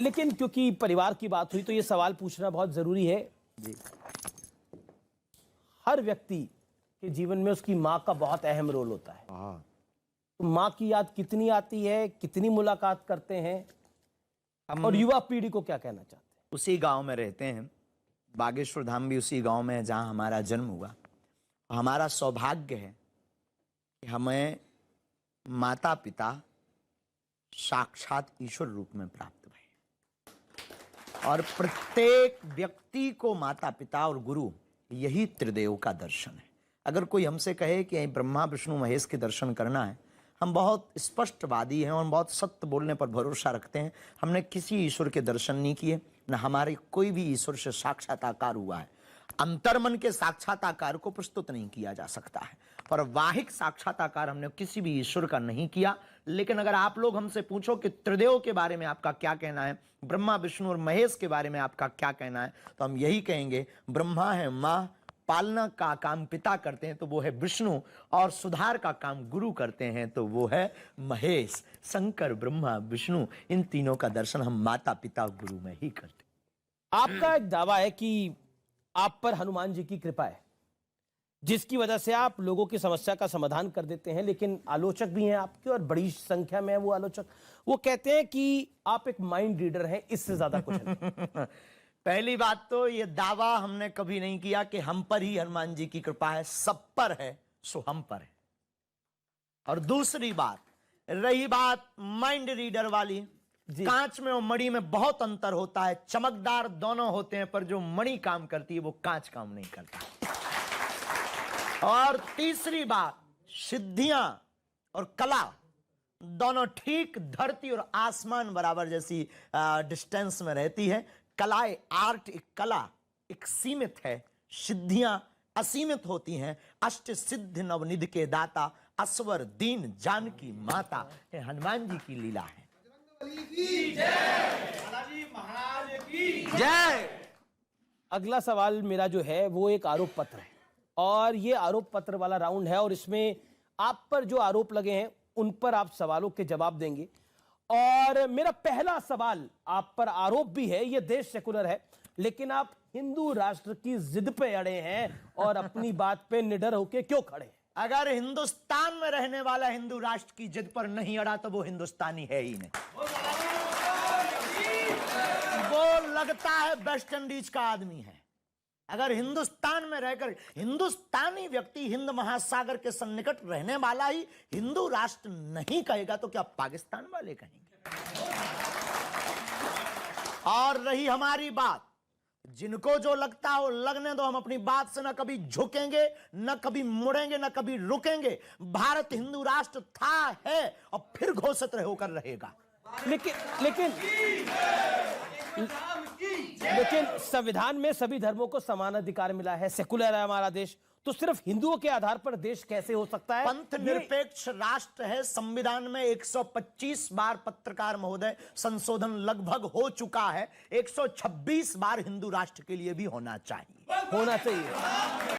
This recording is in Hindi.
लेकिन क्योंकि परिवार की बात हुई तो ये सवाल पूछना बहुत जरूरी है जी। हर व्यक्ति के जीवन में उसकी माँ का बहुत अहम रोल होता है। हाँ। तो माँ की याद कितनी आती है, कितनी मुलाकात करते हैं, हम और युवा पीढ़ी को क्या कहना चाहते हैं? उसी गांव में रहते हैं। बागेश्वर धाम भी उसी गांव में है जहां हमारा जन्म हुआ। हमारा सौभाग्य है कि हमें माता पिता साक्षात ईश्वर रूप में प्राप्त भए, और प्रत्येक व्यक्ति को माता पिता और गुरु यही त्रिदेव का दर्शन है। अगर कोई हमसे कहे कि ब्रह्मा विष्णु महेश के दर्शन करना है, हम बहुत स्पष्टवादी हैं और बहुत सत्य बोलने पर भरोसा रखते हैं। हमने किसी ईश्वर के दर्शन नहीं किए, न हमारे कोई भी ईश्वर से साक्षात्कार हुआ है। अंतर्मन के साक्षात्कार को प्रस्तुत नहीं किया जा सकता है, पर वाहिक साक्षात्कार हमने किसी भी ईश्वर का नहीं किया। लेकिन अगर आप लोग हमसे पूछो कि त्रिदेव के बारे में आपका क्या कहना है, ब्रह्मा विष्णु और महेश के बारे में आपका क्या कहना है, तो हम यही कहेंगे, ब्रह्मा है माँ, पालना का काम पिता करते हैं तो वो है विष्णु, और सुधार का काम गुरु करते हैं तो वो है महेश। शंकर ब्रह्मा विष्णु इन तीनों का दर्शन हम माता पिता गुरु में ही करते हैं। आपका एक दावा है कि आप पर हनुमान जी की कृपा है, जिसकी वजह से आप लोगों की समस्या का समाधान कर देते हैं। लेकिन आलोचक भी हैं आपके, और बड़ी संख्या में है वो आलोचक। वो कहते हैं कि आप एक माइंड रीडर हैं, इससे ज्यादा कुछ नहीं। पहली बात तो ये दावा हमने कभी नहीं किया कि हम पर ही हनुमान जी की कृपा है। सब पर है सो हम पर है। और दूसरी बात, रही बात माइंड रीडर वाली, कांच में और मणि में बहुत अंतर होता है। चमकदार दोनों होते हैं, पर जो मणि काम करती है वो कांच काम नहीं करता। और तीसरी बात, सिद्धियां और कला दोनों ठीक धरती और आसमान बराबर जैसी डिस्टेंस में रहती है। कलाएं, आर्ट एक कला एक सीमित है, सिद्धियां असीमित होती हैं। अष्ट सिद्ध नवनिधि के दाता, असवर दीन जानकी माता, ये हनुमान जी की लीला है। जय। अगला सवाल मेरा जो है वो एक आरोप पत्र है, और ये आरोप पत्र वाला राउंड है, और इसमें आप पर जो आरोप लगे हैं उन पर आप सवालों के जवाब देंगे। और मेरा पहला सवाल आप पर आरोप भी है, ये देश सेकुलर है, लेकिन आप हिंदू राष्ट्र की जिद पे अड़े हैं, और अपनी बात पे निडर होके क्यों खड़े हैं? अगर हिंदुस्तान में रहने वाला हिंदू राष्ट्र की जिद पर नहीं अड़ा तो वो हिंदुस्तानी है ही नहीं। वो लगता है वेस्ट इंडीज का आदमी है। अगर हिंदुस्तान में रहकर हिंदुस्तानी व्यक्ति हिंद महासागर के सन्निकट रहने वाला ही हिंदू राष्ट्र नहीं कहेगा तो क्या पाकिस्तान वाले कहेंगे? और रही हमारी बात, जिनको जो लगता हो लगने दो, हम अपनी बात से न कभी झुकेंगे, न कभी मुड़ेंगे, न कभी रुकेंगे। भारत हिंदू राष्ट्र था, है और फिर घोषित होकर रहेगा। लेकिन संविधान में सभी धर्मों को समान अधिकार मिला है, सेकुलर है हमारा देश, तो सिर्फ हिंदुओं के आधार पर देश कैसे हो सकता है? पंथ निरपेक्ष राष्ट्र है। संविधान में 125 बार पत्रकार महोदय संशोधन लगभग हो चुका है। 126 बार हिंदू राष्ट्र के लिए भी होना चाहिए।